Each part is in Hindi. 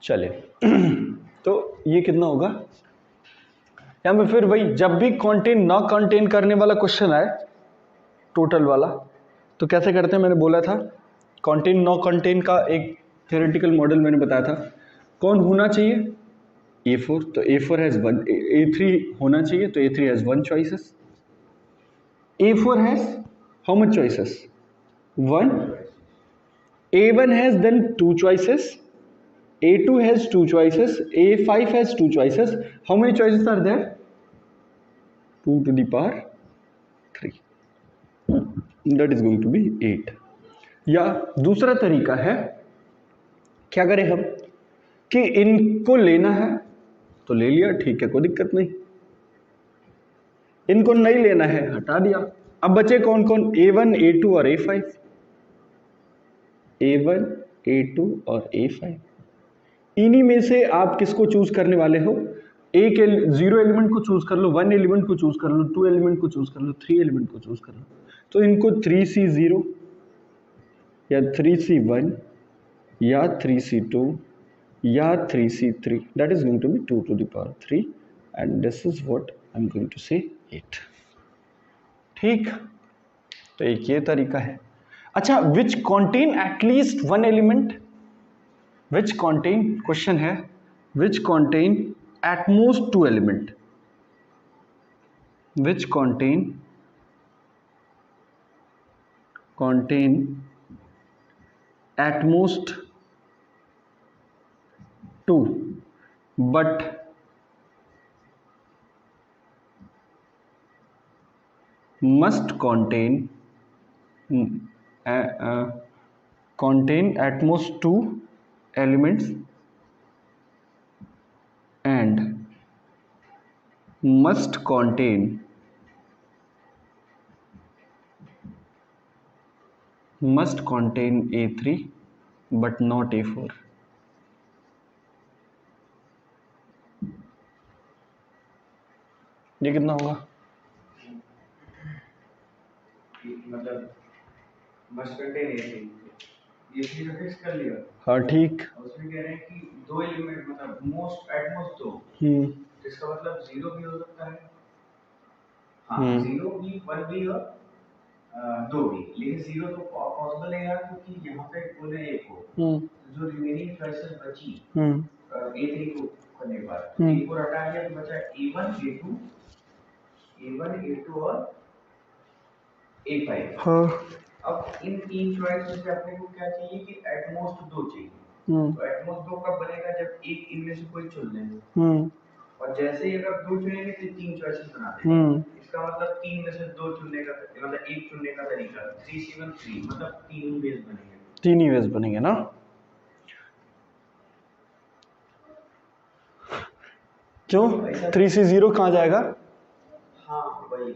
चले तो ये कितना होगा, या मैं फिर वही, जब भी कंटेन ना कंटेन करने वाला क्वेश्चन आए टोटल वाला, तो कैसे करते हैं, मैंने बोला था कंटेन नो कंटेन का एक थ्योरेटिकल मॉडल मैंने बताया था। कौन होना चाहिए, A4, तो A4 हैज वन, A3 होना चाहिए, तो A3 has one choices, A4 has how much choices, one, A1 has then two choices, A2 has two choices, A5 has two choices. How many choices are there? 2 to the power 3. That is going to be 8. या दूसरा तरीका है, क्या करें हम कि इनको लेना है तो ले लिया, ठीक है, कोई दिक्कत नहीं, इनको नहीं लेना है हटा दिया। अब बचे कौन कौन, A1, A2 और A5, A1, A2 और A5। इन्हीं में से आप किसको चूज करने वाले हो, एक जीरो एलिमेंट को चूज कर लो, वन एलिमेंट को चूज कर लो, टू एलिमेंट को चूज कर लो, थ्री एलिमेंट को चूज कर लो। तो इनको 3C0 या 3C1 या 3C2 या 3C3, that is going to be 2 to the power 3 and this is what I am going to say 8। ठीक, तो एक ये तरीका है। अच्छा, which contain at least one element, which contain, question है which contain at most two element, which contain at most two but must contain at most two elements and must contain A3 but not A4। ये कितना होगा, मतलब मस्ट कंटेन A3 का फिक्स कर लिया। हाँ ठीक, उसमें कह रहे हैं कि दो एलिमेंट मतलब मोस्ट एट मोस्ट दो, इसका मतलब जीरो भी हो सकता है, हाँ जीरो भी, वन भी और दो भी, लेकिन जीरो तो पॉसिबल है यार, क्योंकि यहाँ पे बोले एक हो, जो रिमेनिंग चॉइसेस बची A3 को करने के बाद, A4 हटा दिया तो बचा A1, A2 और A5। हाँ, अब इन तीन चॉइस में से अपने को क्या चाहिए कि एटमोस्ट दो चाहिए। तो एटमोस्ट दो कब बनेगा, जब एक इनमें से कोई चुन लें, और जैसे ही अगर दो चुनेंगे तो तीन चॉइसेस बना देंगे। इसका मतलब तीन में से दो चुनने का, मतलब एक चुनने का तरीका 3C1 3, मतलब तीन ही वेज बनेंगे, तीन ही वेज बनेंगे ना। क्यों 3C0 कहाँ जाएगा, हाँ वही,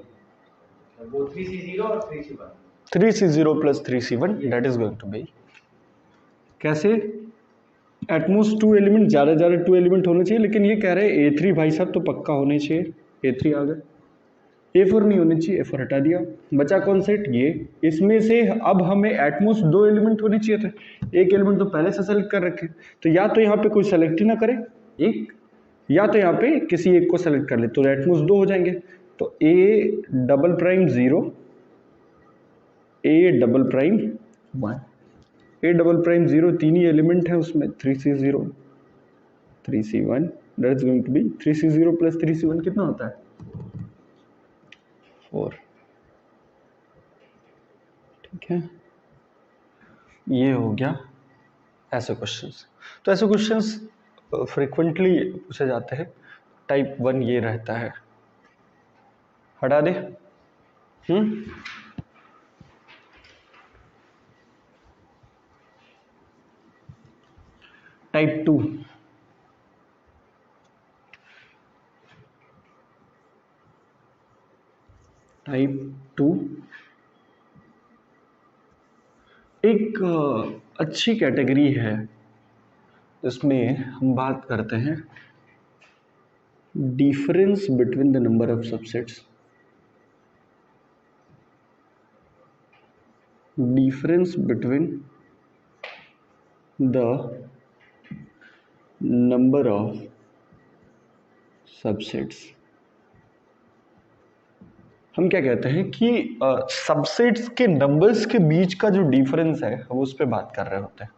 वो 3C0 और 3C1, 3C0 plus 3C1 that is going to be, कैसे, एटमोस्ट टू एलिमेंट, ज़्यादा टू एलिमेंट होने चाहिए, लेकिन ये कह रहे हैं A3 भाई साहब तो पक्का होने चाहिए, A3 आ गए, A4 नहीं होने चाहिए, A4 हटा दिया, बचा कौन सेट ये, इसमें से अब हमें एटमोस्ट दो एलिमेंट होने चाहिए थे, एक एलिमेंट तो पहले से सेलेक्ट कर रखे, तो या तो यहाँ पे कोई सेलेक्ट ही ना करे एक, या तो यहाँ पे किसी एक को सेलेक्ट कर ले, तो एटमोस्ट दो हो जाएंगे। तो A'0, A'1, A'0 तीन ही एलिमेंट है उसमें, 3C0 3C1, that is going to be 3C0 plus 3C1 कितना होता है 4। ठीक है, ये हो गया ऐसे क्वेश्चंस। तो ऐसे क्वेश्चंस फ्रिक्वेंटली पूछे जाते हैं, टाइप 1 ये रहता है, हटा दे। टाइप 2, एक अच्छी कैटेगरी है, इसमें हम बात करते हैं difference between the number of subsets, difference between the number of subsets. हम क्या कहते हैं कि सबसेट्स के नंबर्स के बीच का जो डिफरेंस है हम उस पर बात कर रहे होते हैं।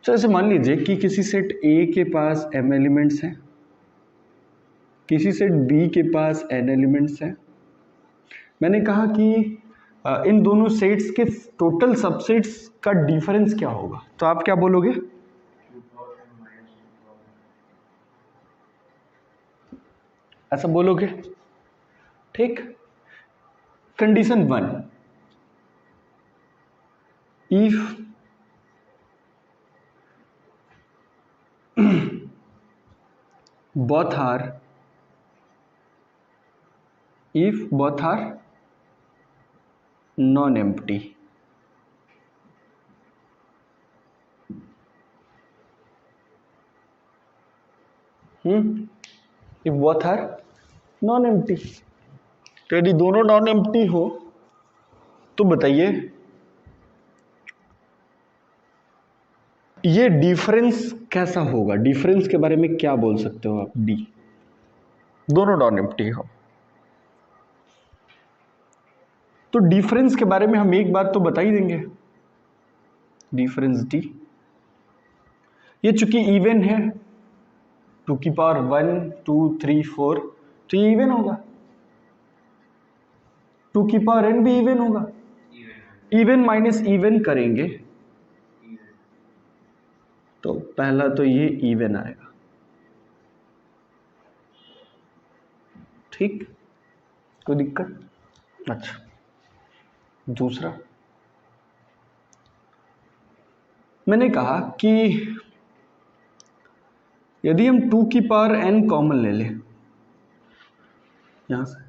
तो ऐसे मान लीजिए कि किसी सेट ए के पास m एलिमेंट्स हैं, किसी सेट बी के पास n एलिमेंट्स हैं। मैंने कहा कि इन दोनों सेट्स के टोटल सबसेट्स का डिफरेंस क्या होगा, तो आप क्या बोलोगे? ऐसा बोलोगे, ठीक। Condition 1, if both are non-empty, if both are non-empty, तो यदि दोनों नॉन एम्प्टी हो तो बताइए ये डिफरेंस कैसा होगा? डिफरेंस के बारे में क्या बोल सकते हो आप? डी, दोनों नॉन एम्प्टी हो तो डिफरेंस के बारे में हम एक बात तो बता ही देंगे, डिफरेंस डी। ये चूंकि इवन है 2 की पावर 1 2 3 4, तो ये इवन होगा। 2 की पावर n भी इवन होगा। इवन माइनस इवन करेंगे तो पहला तो ये इवन आएगा, ठीक, कोई दिक्कत? अच्छा, दूसरा मैंने कहा कि यदि हम 2 की पावर n कॉमन ले लें यहां से,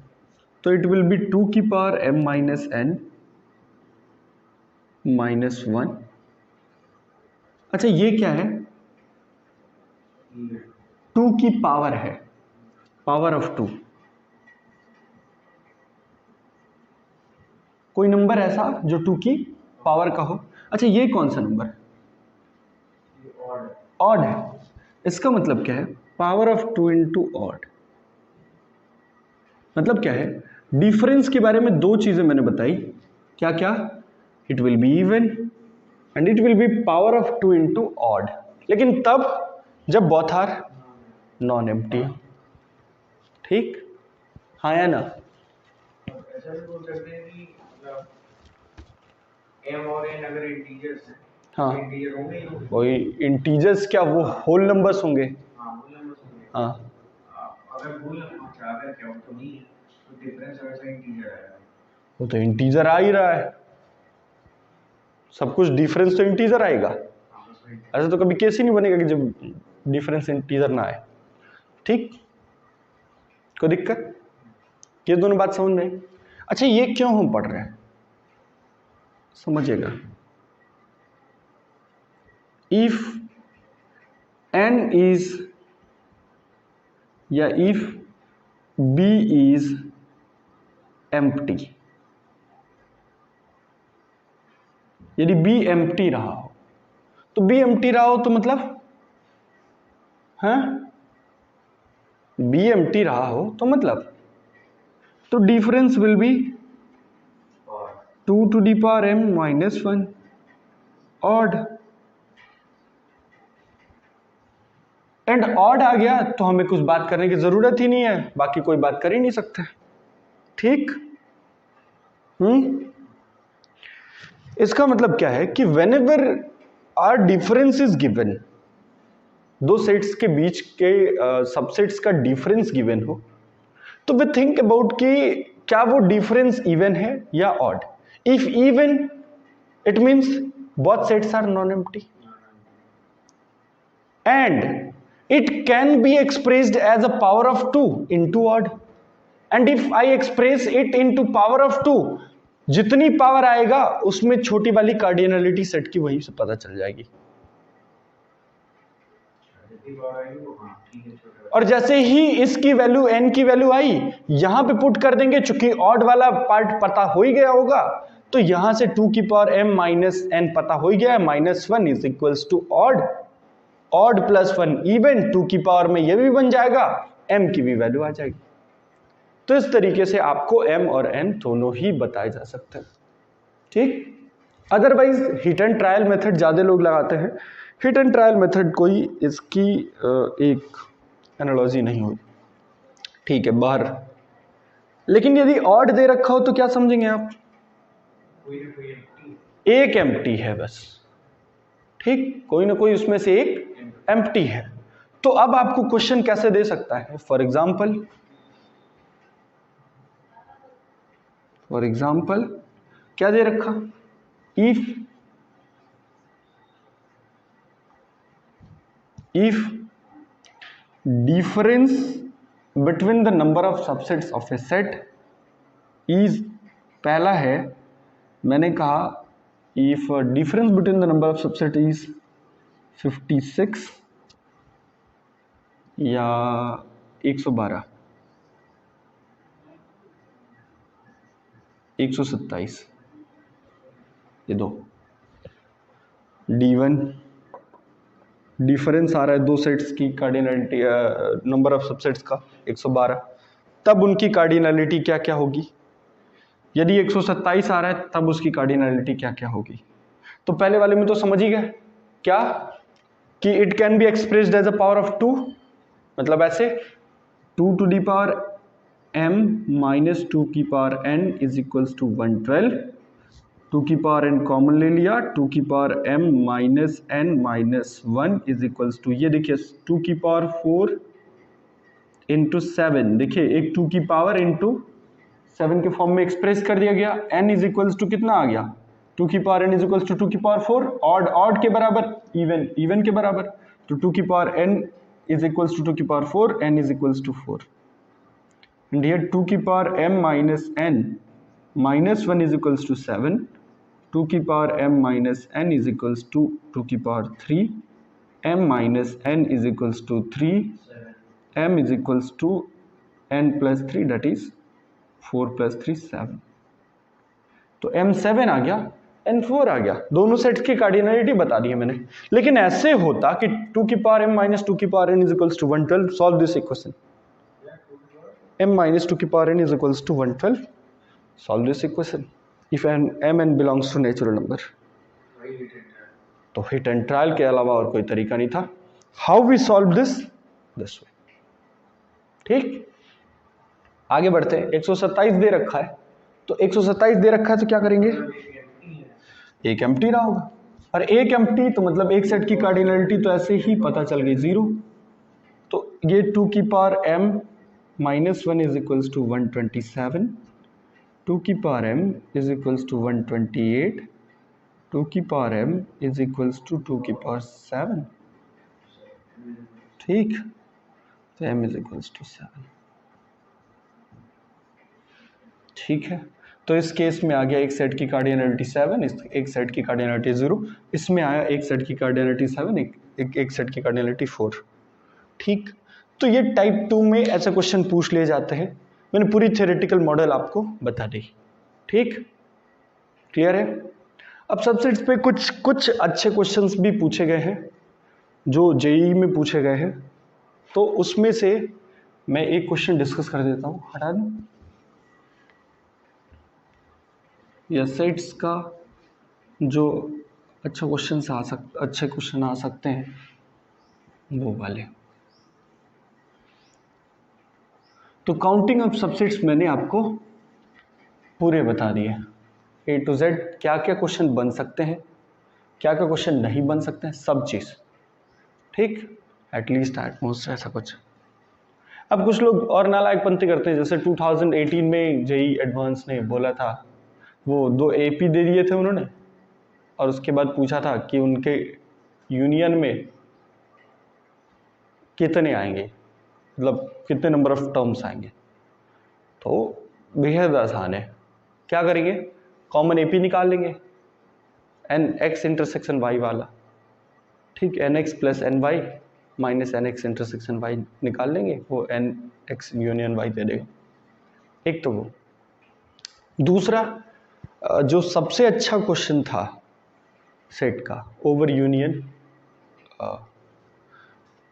तो इट विल बी 2 की power m minus n minus 1। अच्छा, ये क्या है? 2 की पावर है, पावर ऑफ 2। कोई नंबर ऐसा जो 2 की पावर का हो। अच्छा, ये कौन सा नंबर है? ऑड है। इसका मतलब क्या है? Power of 2 into odd. मतलब क्या है? डिफरेंस के बारे में दो चीजें मैंने बताई, क्या क्या? It will be even and it will be power of 2 into odd, लेकिन तब जब बोथ आर नॉन एम्प्टी, ठीक, हाँ या ना? ऐसा भी बोल सकते हैं कि मतलब m और n अगर इंटीजर्स हैं, हाँ, इंटीजर होंगे ही होंगे। वही इंटीजर्स क्या वो होल नंबर्स होंगे? हाँ, होल नंबर्स होंगे। हाँ, अगर होल नंबर अगर क्या हो तो नहीं है, तो डिफरेंस हमेशा इंटीजर आएगा। वो तो इंटीजर आ ही रहा है, सब कुछ डिफरेंस तो इंटीजर आएगा। ऐसा तो कभी केस ही नहीं बनेगा कि जब डिफरेंस इंटीजर ना आए, ठीक, कोई दिक्कत? ये दोनों बात समझ में आई? अच्छा, ये क्यों हम पढ़ रहे हैं समझिएगा। इफ n इज या इफ b इज एम्प्टी, यदि b एम्प्टी रहा हो तो b एम्प्टी रहा हो तो मतलब b एम्प्टी रहा हो तो मतलब तो difference will be 2 to the power m minus 1 odd. And odd आ गया तो हमें कुछ बात करने की जरूरत ही नहीं है, बाकी कोई बात कर ही नहीं सकते, ठीक। इसका मतलब क्या है कि whenever are difference is given, दो सेट्स के बीच के सबसेट्स का डिफरेंस गिवन हो, तो वी थिंक अबाउट कि क्या वो डिफरेंस इवन है या odd. If even it means both sets are non empty and it can be expressed as a power of 2 into odd, and if I express it into power of 2, जितनी पावर आएगा उसमें छोटी वाली कार्डिनलिटी सेट की वहीं से पता चल जाएगी। और जैसे ही इसकी वैल्यू n की वैल्यू आई यहां पे पुट कर देंगे, चूंकि ऑड वाला पार्ट पता हो ही गया होगा, तो यहां से 2 की पावर m माइनस n पता हो ही गया है, -1 is equals to odd, odd plus 1 even, 2 की पावर में ये भी बन जाएगा, m की भी वैल्यू आ जाएगी। तो इस तरीके से आपको m और n दोनों ही बताए जा सकते हैं। ठीक, otherwise hit and trial method ज्यादा लोग लगाते हैं। हिट एंड ट्रायल मेथड कोई इसकी एक एनालॉजी नहीं हुई, ठीक है, बाहर। लेकिन यदि ऑड दे रखा हो तो क्या समझेंगे आप? एक एम्प्टी है बस, ठीक, कोई ना कोई उसमें से एक एम्प्टी है। तो अब आपको क्वेश्चन कैसे दे सकता है? फॉर एग्जाम्पल क्या दे रखा? if difference between the number of subsets of a set is, पहला है मैंने कहा if difference between the number of subset is 56 या 112 127, ये दो D1 डिफरेंस आ रहा है दो सेट्स की कार्डिनलिटी नंबर ऑफ सबसेट्स का 112, तब उनकी कार्डिनलिटी क्या क्या होगी? यदि 127 आ रहा है तब उसकी कार्डिनलिटी क्या क्या होगी? तो पहले वाले में तो समझ ही गए क्या कि it can be expressed as a power of 2, मतलब ऐसे 2 to the power m minus 2 की power n is equals to 112, 2 की पावर n कॉमन ले लिया, 2 की power m minus n minus 1 is equals to, ये देखिए 2 की पावर 4 इंटू 7, देखिए एक 2 की पावर इंटू 7 के फॉर्म में एक्सप्रेस कर दिया गया। n इज इक्वल्स टू कितना आ गया? 2 की power n is equals to 2 की पावर 4, ऑड ऑड के बराबर, इवन इवन के बराबर, तो 2 की power n is equals to 2 की power 4, n is equals to 4, and here 2 की power m minus n minus 1 is equals to 7, 2 की power m minus n is equals to 2 की power 3, m minus n is equals to 3, m is equals to n plus 3 that is 4 plus 3 7, तो m 7 आ गया, n 4 आ गया, दोनों सेट्स की कार्डिनलिटी बता दी है मैंने। लेकिन ऐसे होता कि 2 की पावर m माइनस 2 की power n is equals to 112, solve this equation, m minus 2 की power n is equals to 112, solve this equation if m n belongs to natural number। तो हिट एंड ट्रायल के अलावा और कोई तरीका नहीं था। How we solve this way, ठीक, आगे बढ़ते हैं। 127 दे रखा है, तो 127 दे रखा है तो क्या करेंगे? एक एम्प्टी रहा होगा, और एक एम्प्टी तो मतलब एक सेट की कार्डिनलिटी तो ऐसे ही पता चल गई 0, तो ये 2 की power m minus 1 is equals to 127, 2 की power m is equals to 128, 2 की power m is equals to 2 की पावर 7, ठीक, तो m इज इक्वल्स टू 7, ठीक है। तो इस केस में आ गया एक सेट की कार्डिनलिटी 7, एक सेट की कार्डिनलिटी 0, इसमें आया एक सेट की कार्डिनलिटी 7, एक सेट की कार्डिनलिटी 4, ठीक। तो ये टाइप 2 में ऐसे क्वेश्चन पूछ लिए जाते हैं। मैंने पूरी थ्योरेटिकल मॉडल आपको बता दी, ठीक, क्लियर है। अब सबसेट्स पे कुछ अच्छे क्वेश्चंस भी पूछे गए हैं जो जेईई में पूछे गए हैं, तो उसमें से मैं एक क्वेश्चन डिस्कस कर देता हूँ, हटा दूँ या सेट्स का जो अच्छे क्वेश्चन आ सकते हैं वो वाले। तो काउंटिंग ऑफ सबसेट्स मैंने आपको पूरे बता दिए, A to Z क्या क्या क्वेश्चन बन सकते हैं, क्या क्या क्वेश्चन नहीं बन सकते हैं, सब चीज़, ठीक, एटलीस्ट एट मोस्ट ऐसा कुछ। अब कुछ लोग और नालायकपंती करते हैं, जैसे 2018 में जेईई एडवांस ने बोला था, वो 2 AP दे दिए थे उन्होंने, और उसके बाद पूछा था कि उनके यूनियन में कितने आएंगे, मतलब कितने नंबर ऑफ टर्म्स आएंगे। तो बेहद आसान है, क्या करेंगे, कॉमन AP निकाल लेंगे, NX इंटरसेक्शन Y वाला, ठीक, NX plus NY minus NX intersection Y निकाल लेंगे, वो NX यूनियन Y दे देगा। एक तो वो, दूसरा जो सबसे अच्छा क्वेश्चन था सेट का, ओवर यूनियन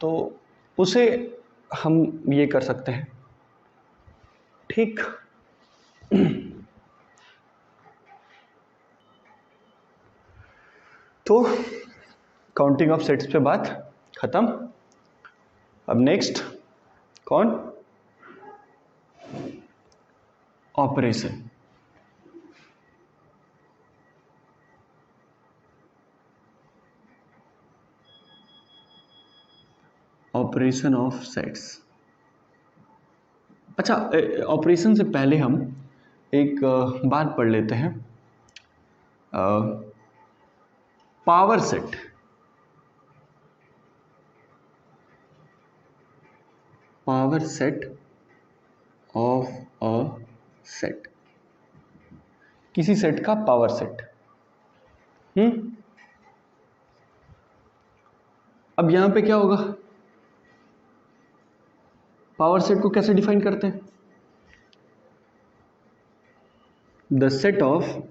तो उसे हम ये कर सकते हैं, ठीक। तो काउंटिंग ऑफ सेट्स पे बात खत्म। अब नेक्स्ट कौन? ऑपरेशन। Operation of sets. अच्छा, ऑपरेशन से पहले हम एक बात पढ़ लेते हैं। Power set. Power set of a set, किसी सेट का पावर सेट। अब यहां पे क्या होगा? पावर सेट को कैसे डिफाइन करते हैं? The set of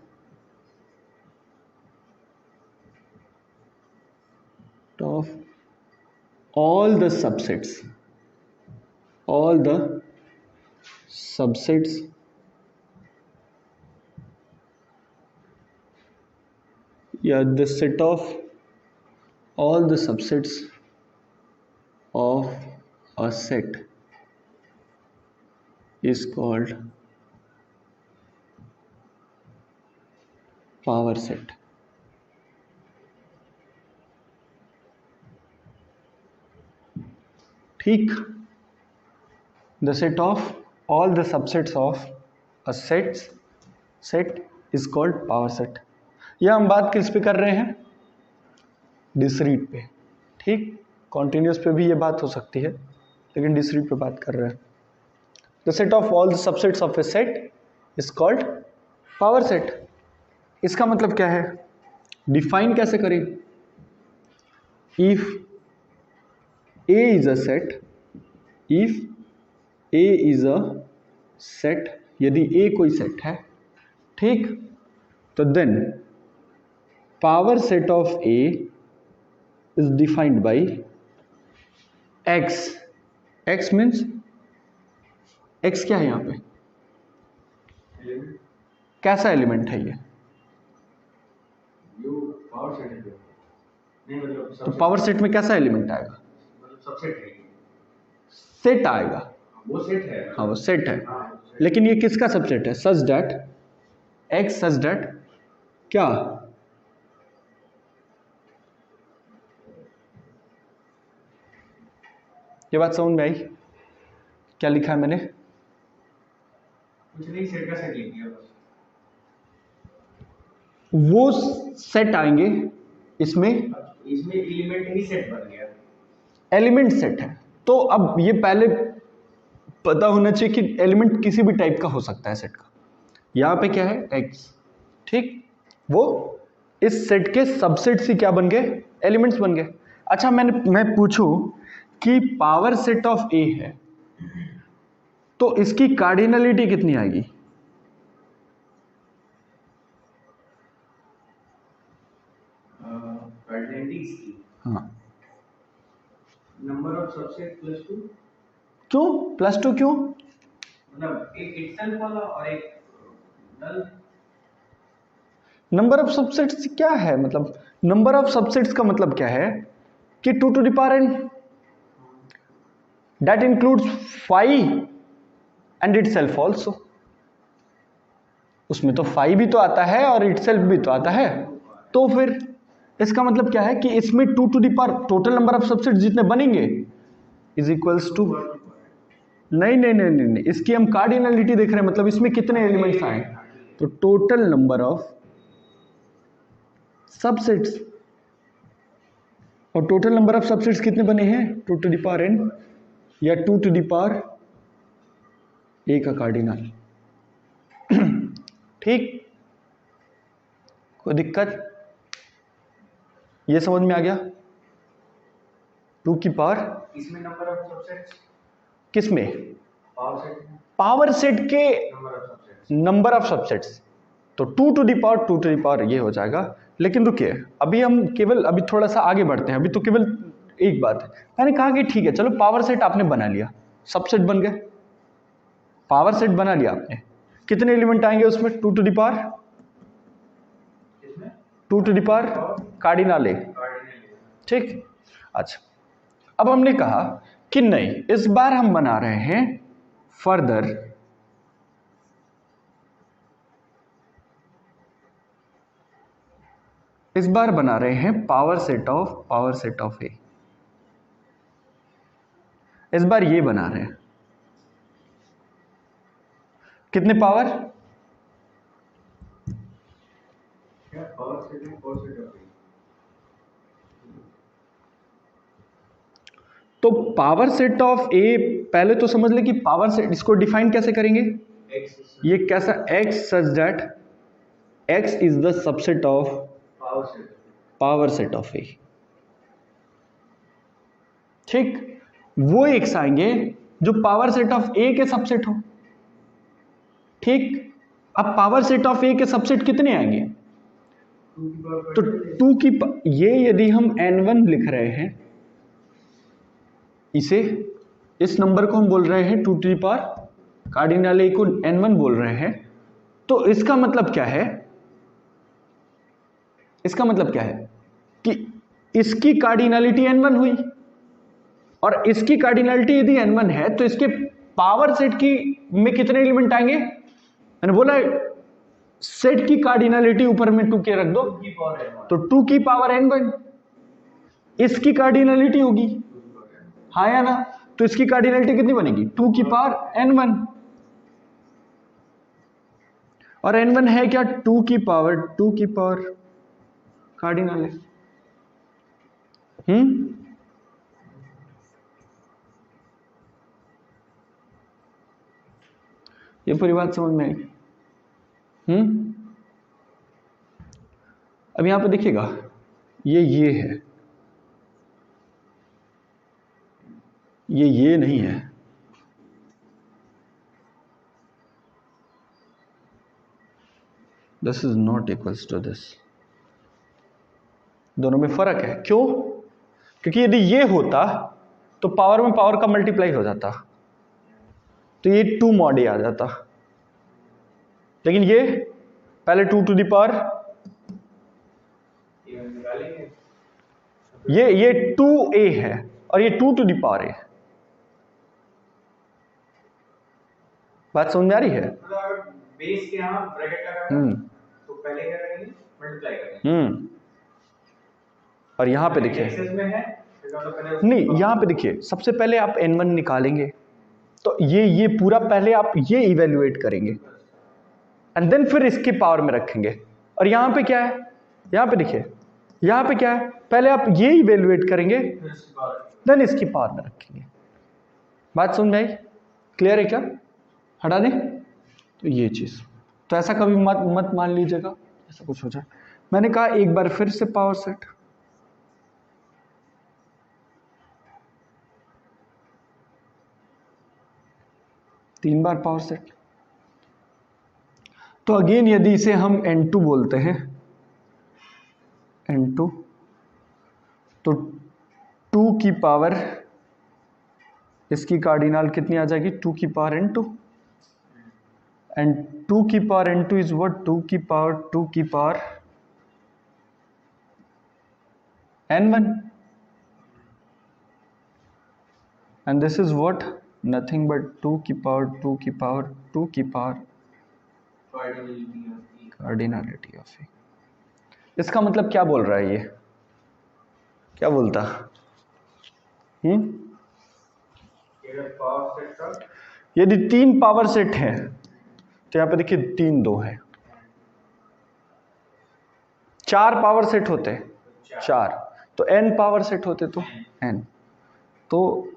all the subsets या the set of all the subsets of a set is called power set. ठीक। The set of all the subsets of a set is called power set. यह हम बात किस पे कर रहे हैं? डिस्क्रीट पे, ठीक। कॉन्टिन्यूस पे भी ये बात हो सकती है, लेकिन डिस्क्रीट पे बात कर रहे हैं। The set of all the subsets of A set is called power set. इसका मतलब क्या है? डिफाइन कैसे करें? If A is a set, if A is a set, यदि A कोई सेट है, ठीक, तो then power set of A is defined by X. X means X क्या है यहाँ पे? एलिमेंट। कैसा एलिमेंट है ये? जो पावर सेट है, नहीं मतलब तो पावर सेट में कैसा एलिमेंट आएगा? सबसेट है, सेट आएगा। वो सेट है। हाँ, वो सेट है। हाँ, लेकिन ये किसका सबसेट है? सच दैट X सच दैट क्या? ये बात समझ में आई? क्या लिखा है मैंने? कुछ नहीं, सेट का सेट लिख दिया बस। वो सेट आएंगे इसमें एलिमेंट ही सेट बन गया। एलिमेंट सेट है। तो अब ये पहले पता होना चाहिए कि एलिमेंट किसी भी टाइप का हो सकता है सेट का। यहां पे क्या है? X, ठीक। वो इस सेट के सबसेट से क्या बन गए? एलिमेंट्स बन गए। अच्छा, मैं पूछूं कि पावर सेट ऑफ A है, तो इसकी कार्डिनलिटी कितनी आएगी? हाँ, नंबर ऑफ सबसेट +2। क्यों +2? क्यों? मतलब एक इटसेल्फ वाला और एक नल। नंबर ऑफ सबसेट्स क्या है? मतलब नंबर ऑफ सबसेट्स का मतलब क्या है कि 2 to the power n, that includes phi and itself also। उसमें तो phi भी तो आता है और itself भी तो आता है। तो फिर इसका मतलब क्या है कि इसमें 2 to the power total number of subsets जितने बनेंगे इज इक्वल्स टू, नहीं, इसकी हम कार्डिनलिटी देख रहे हैं, मतलब इसमें कितने एलिमेंट्स आए, तो टोटल नंबर ऑफ सबसेट्स। और टोटल नंबर ऑफ सबसेट्स कितने बने हैं? 2 to the power n या 2 to the power a का कार्डिनल। ठीक, कोई दिक्कत? ये समझ में आ गया? 2 की पावर इसमें नंबर ऑफ सबसेट्स, किस में? पावर सेट में पावर सेट के number of subsets. Number of subsets, तो 2 to the power ये हो जाएगा। लेकिन रुकिए, अभी थोड़ा सा आगे बढ़ते हैं। अभी तो केवल एक बात है, मैंने कहा कि ठीक है चलो पावर सेट आपने बना लिया, सबसेट बन गए, पावर सेट बना लिया आपने, कितने एलिमेंट आएंगे उसमें? 2 to the power 2 to the power cardinal A, ठीक। अच्छा, अब हमने कहा कि नहीं, इस बार हम बना रहे हैं फर्दर इस बार बना रहे हैं पावर सेट ऑफ ए, इस बार ये बना रहे हैं कितने पावर? तो पावर सेट ऑफ ए, पहले तो समझ ले कि पावर सेट, इसको डिफाइन कैसे करेंगे? ये कैसा? x such that x is the subset of power set of A, ठीक। वो एक्स आएंगे जो पावर सेट ऑफ ए के सबसेट हो, ठीक। अब पावर सेट ऑफ ए के सबसेट कितने आएंगे? तो 2 की ये यदि हम n1 लिख रहे हैं, इसे, इस नंबर को हम बोल रहे हैं 2 टू द पावर कार्डिनल ए को n1 बोल रहे हैं, तो इसका मतलब क्या है? इसका मतलब क्या है कि इसकी कार्डिनलिटी n1 हुई, और इसकी कार्डिनलिटी यदि n1 है तो इसके पावर सेट की में कितने एलिमेंट आएंगे? मैंने बोला सेट की कार्डिनलिटी ऊपर में 2 के रख दो, तो 2 की पावर n1 इसकी कार्डिनलिटी होगी, हाँ या ना? तो इसकी कार्डिनलिटी कितनी बनेगी? 2 की पावर n1, और n1 है क्या? 2 की पावर कार्डिनल है। ये पूरी बात समझ में आई? अब यहां पे देखिएगा, ये है, ये नहीं है, this is not equals to this, दोनों में फर्क है। क्यों? क्योंकि यदि ये होता तो पावर में पावर का मल्टीप्लाई हो जाता, तो ये 2 मॉड ए आ जाता, लेकिन ये पहले 2 टू द पावर, ये 2a है और ये 2 टू द पावर है। बात समझ में आ रही है? बेस के यहां ब्रैकेट लगा तो पहले क्या करेंगे? मल्टीप्लाई करेंगे। और यहां पे देखिए, नहीं यहां पे देखिए, सबसे पहले आप n1 निकालेंगे, तो ये पूरा पहले आप ये इवेल्युएट करेंगे एंड देन फिर इसके पावर में रखेंगे। और यहां पे क्या है? यहां पे देखिए, यहां पे क्या है? पहले आप ये इवेल्युएट करेंगे देन इसकी पावर में रखेंगे। बात समझ में आई? क्लियर है क्या? हटा दें तो ये चीज, तो ऐसा कभी मत मान लीजिएगा ऐसा कुछ हो जाए। मैंने कहा एक बार फिर से पावर सेट, तीन बार पावर सेट, तो अगेन यदि इसे हम n2 बोलते हैं, n2, तो 2 की पावर, इसकी कार्डिनल कितनी आ जाएगी? 2 की पावर n2, एंड 2 की पावर n2 इज व्हाट? 2 की power n1, and this is what? Nothing but 2 की पावर कार्डिनलिटी ऑफ ए। इसका मतलब क्या बोल रहा है? ये क्या बोलता? यदि 3 पावर सेट है तो यहां पे देखिए 3 2 है, 4 पावर सेट होते 4, तो n पावर सेट होते तो n, तो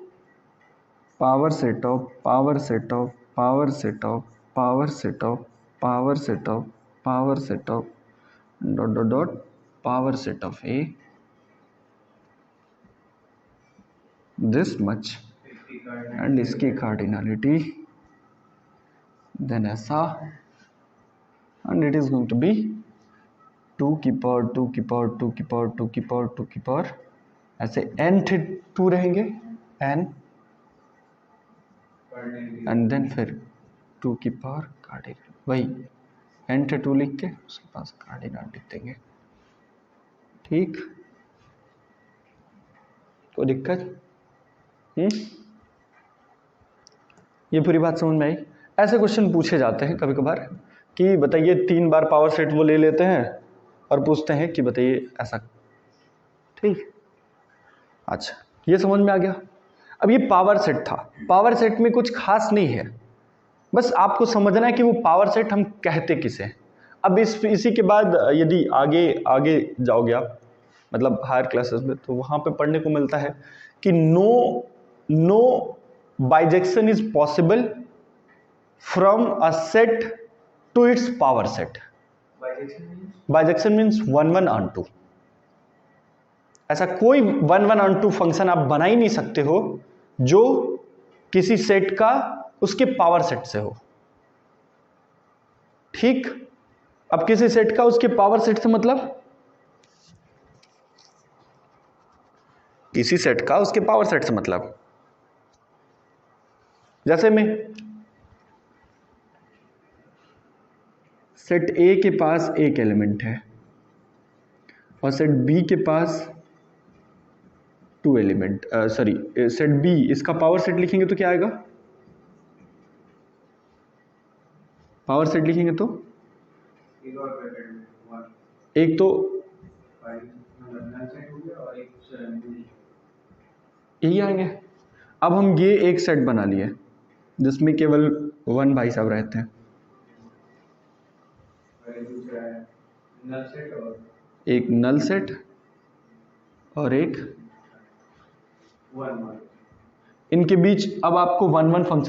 power set of dot power set of A this much and इसकी कार्डिनलिटी देन ऐसा, and it is going to be 2 की पावर ऐसे nth 2 रहेंगे n एंड देन फिर 2 की पावर कार्डिनल, वही nth 2 लिख के उसके पास कार्डिनल लिख देंगे। ठीक, कोई दिक्कत? ये पूरी बात समझ में आई? ऐसे क्वेश्चन पूछे जाते हैं कभी कभार कि बताइए 3 बार पावर सेट वो ले लेते हैं और पूछते हैं कि बताइए ऐसा। ठीक, अच्छा ये समझ में आ गया। अब ये पावर सेट था, पावर सेट में कुछ खास नहीं है, बस आपको समझना है कि वो पावर सेट हम कहते किसे। अब इसी के बाद यदि आगे जाओगे आप, मतलब हायर क्लासेस में, तो वहां पे पढ़ने को मिलता है कि no bijection is possible from a set to its power set. Bijection means 1 1 on 2। ऐसा कोई 1 1 ऑन 2 फंक्शन आप बना ही नहीं सकते हो जो किसी सेट का उसके पावर सेट से हो। ठीक, अब किसी सेट का उसके पावर सेट से मतलब किसी सेट का उसके पावर सेट से मतलब, जैसे में सेट ए के पास एक एलिमेंट है और सेट बी के पास 2 एलिमेंट, सॉरी सेट बी, इसका पावर सेट लिखेंगे तो क्या आएगा? पावर सेट लिखेंगे तो एक तो यही आएंगे। अब हम ये एक सेट बना लिए जिसमें केवल 1 भाई साहब रहते हैं, एक नल सेट और एक इनके बीच अब आपको 1 1 फंक्शन